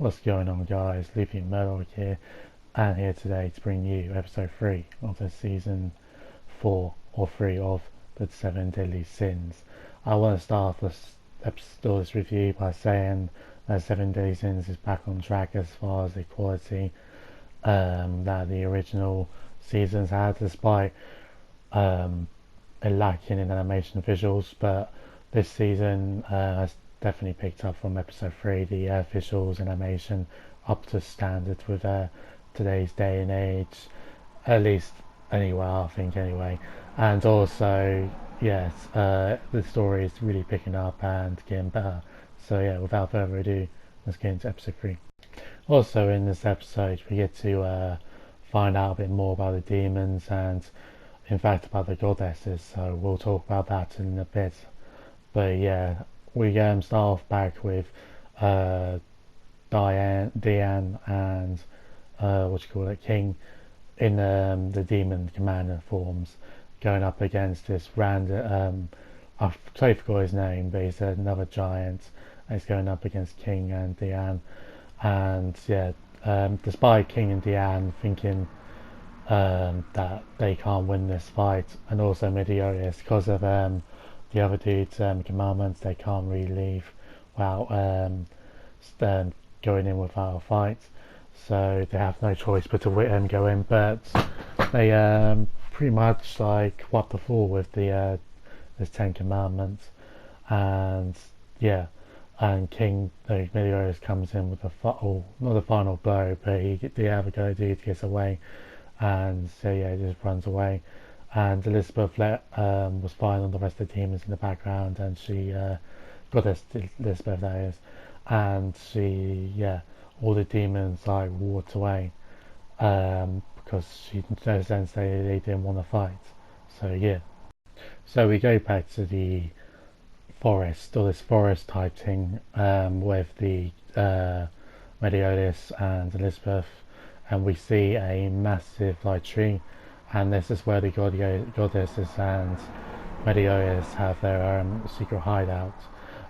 What's going on, guys? Luffy Murdoch here, and here today to bring you episode 3 of the season 4 or 3 of the 7 Deadly Sins. I want to start this review by saying that 7 Deadly Sins is back on track as far as the quality that the original seasons had, despite it lacking in animation visuals. But this season has definitely picked up from episode 3, the visuals and animation up to standard with today's day and age, at least anyway, I think anyway. And also, yes, the story is really picking up and getting better. So yeah, without further ado, let's get into episode 3. Also in this episode we get to find out a bit more about the demons and in fact about the goddesses, so we'll talk about that in a bit. But yeah, we start off back with Diane and King in the demon commander forms, going up against this random I totally forgot his name, but he's another giant, and he's going up against King and Diane. And yeah, despite King and Diane thinking that they can't win this fight, and also meliodas, because of the other dude's commandments, they can't really leave without going in without a fight, so they have no choice but to go in. But they pretty much like wipe the floor with the 10 commandments, and yeah, and King meliodas comes in with not the final blow, but the other dude gets away, and so yeah, he just runs away. And Elizabeth was fine on the rest of the demons in the background, and she goddess Elizabeth that is, and all the demons like walked away because she sense they didn't want to fight. So yeah, so we go back to the forest, or this forest type thing, with the meliodas and Elizabeth, and we see a massive like tree, and this is where the goddesses and meliodas have their secret hideout.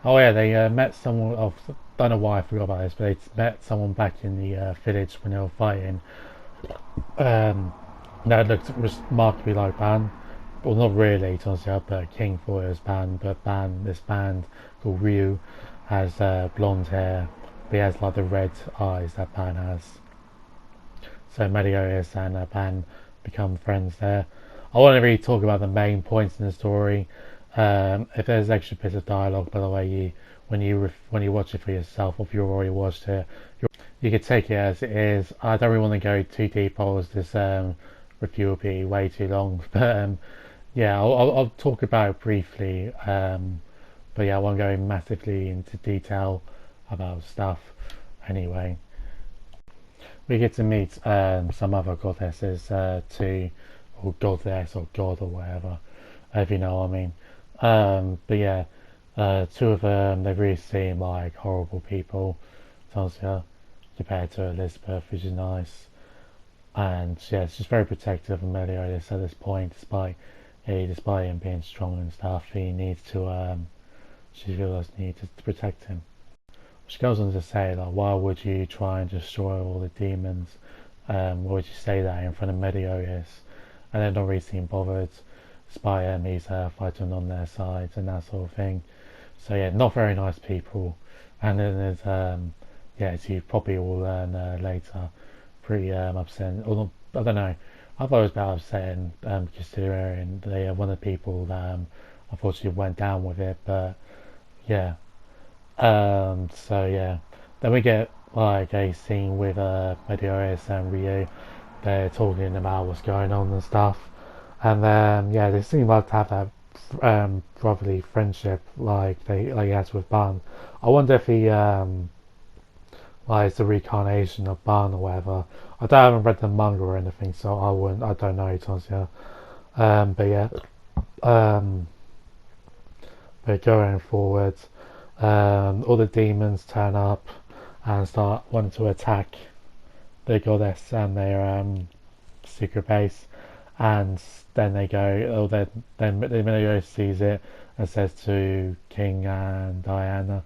Oh yeah, they met someone of, don't know why I forgot about this, but they met someone back in the village when they were fighting that looked remarkably like Ban. Well, not really, to honestly, but King thought it was Ban, but this band called Ryu has blonde hair, but he has like the red eyes that Ban has. So meliodas and Ban become friends there. I want to really talk about the main points in the story. If there's extra bits of dialogue, by the way, when you watch it for yourself, or if you've already watched it, you can take it as it is. I don't really want to go too deep, as this review will be way too long. But yeah, I'll talk about it briefly. But yeah, I won't go massively into detail about stuff. Anyway, we get to meet some other goddesses too, or goddess or god or whatever, if you know what I mean. But yeah, two of them, they really seem like horrible people, Tansya, compared to Elizabeth, which is nice. And yeah, she's very protective of meliodas at this point, despite him being strong and stuff. She feels need to protect him. She goes on to say, like, why would you try and destroy all the demons? Why would you say that in front of meliodas? And they're not really seem bothered, despite he's fighting on their sides and that sort of thing. So yeah, not very nice people. And then there's as you probably will learn later, pretty upsetting. Or I don't know. I thought it was about upsetting, considering they are one of the people that unfortunately went down with it. But yeah. So yeah, then we get like a scene with meliodas and Ryu. They're talking about what's going on and stuff, and then yeah, they seem like to have that brotherly friendship like he has with Ban. I wonder if he like it's the reincarnation of Ban or whatever. I haven't read the manga or anything, so I don't know, Tansya. But yeah, but going forward, all the demons turn up and start wanting to attack the goddess and their secret base, and then they go. Then the meliodas sees it and says to King and Diana,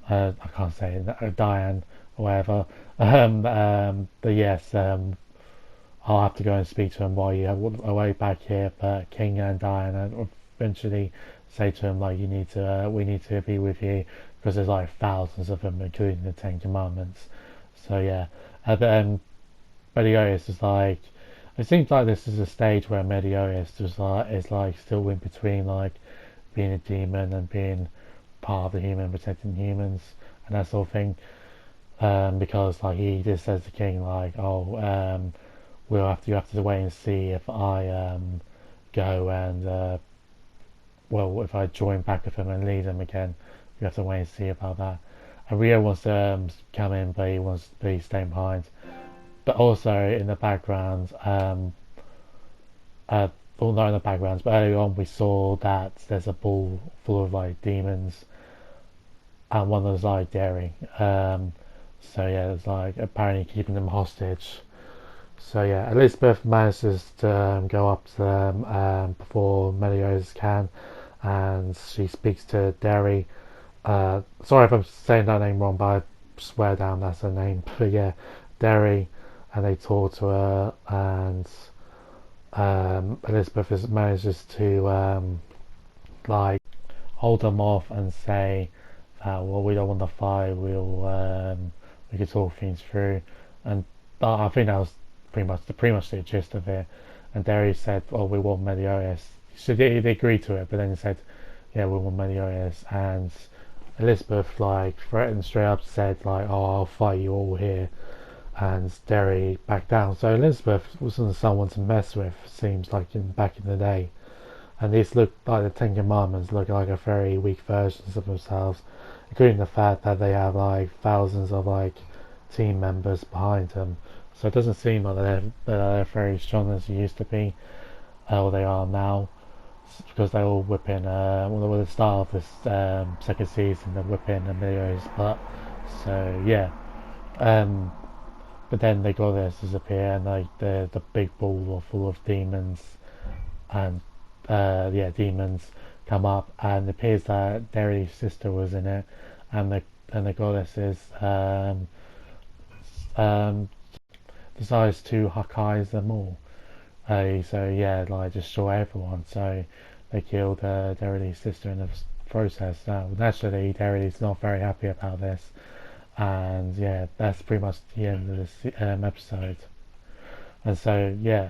I can't say it, Diane, or whatever. But yes, I'll have to go and speak to him while you're away back here. But King and Diana eventually say to him like, you need to, we need to be with you because there's like thousands of them, including the Ten Commandments. So yeah, but Meliodas is like, it seems like this is a stage where Meliodas just like is like still in between like being a demon and being part of the human, protecting humans and that sort of thing. Because like he just says to King like, oh, you have to wait and see if I go and well, if I join back with him and lead him again. You have to wait and see about that. And Rio wants to come in, but he wants to be staying behind. But also in the background, well, not in the background, but earlier on we saw that there's a ball full of like demons, and one of them's like dairy. So yeah, it's like apparently keeping them hostage. So yeah, Elizabeth manages to go up to them before Meliodas can, and she speaks to Derry. Sorry if I'm saying that name wrong, but I swear down that's her name. But yeah, Derry, and they talk to her, and Elizabeth manages to like hold them off and say that, well, we don't want to fight. We could talk things through, and I think that was pretty much the gist of it. And Derry said, "Oh, we want Meliodas." So they agreed to it, but then he said, "Yeah, we want Meliodas." And Elizabeth like threatened straight up, said like, "Oh, I'll fight you all here." And Derry backed down. So Elizabeth wasn't someone to mess with. Seems like back in the day. And these look like the Ten Commandments look like a very weak versions of themselves, including the fact that they have like thousands of like team members behind them. So it doesn't seem like they're very strong as they used to be, or they are now, because they all whipping. Well, at the start of this second season, they're whipping Emilio's butt. So yeah, but then they got this disappear, and like the big ball full of demons, and yeah, demons come up, and it appears that Derry's sister was in it, and the goddesses um, decides to Hakkai's them all. So yeah, like destroy everyone. So they killed Derry's sister in the process. Naturally, Derry's not very happy about this, and yeah, that's pretty much the end of this episode. And so yeah,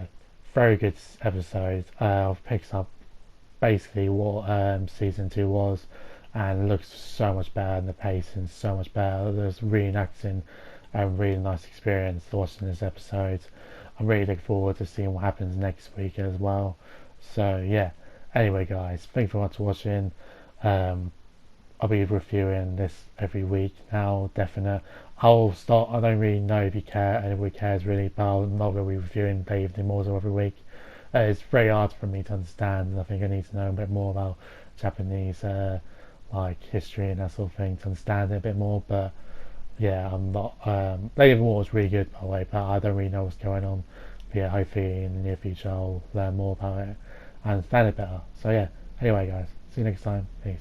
very good episode. Picks up basically what season 2 was, and looks so much better, and the pacing so much better. There's reenacting and really nice experience watching this episode. I'm really looking forward to seeing what happens next week as well. So yeah, anyway guys, thank you very much for watching. I'll be reviewing this every week now, definite. I'll start, I don't really know if you care, anybody cares really, but I'm not going to be reviewing Day of the Immortal every week. It's very hard for me to understand, and I think I need to know a bit more about Japanese like history and that sort of thing to understand it a bit more. But yeah, I'm not. Day of the Immortal is really good, by the way, but I don't really know what's going on. But yeah, hopefully in the near future I'll learn more about it and understand it better. So yeah, anyway guys, see you next time. Peace.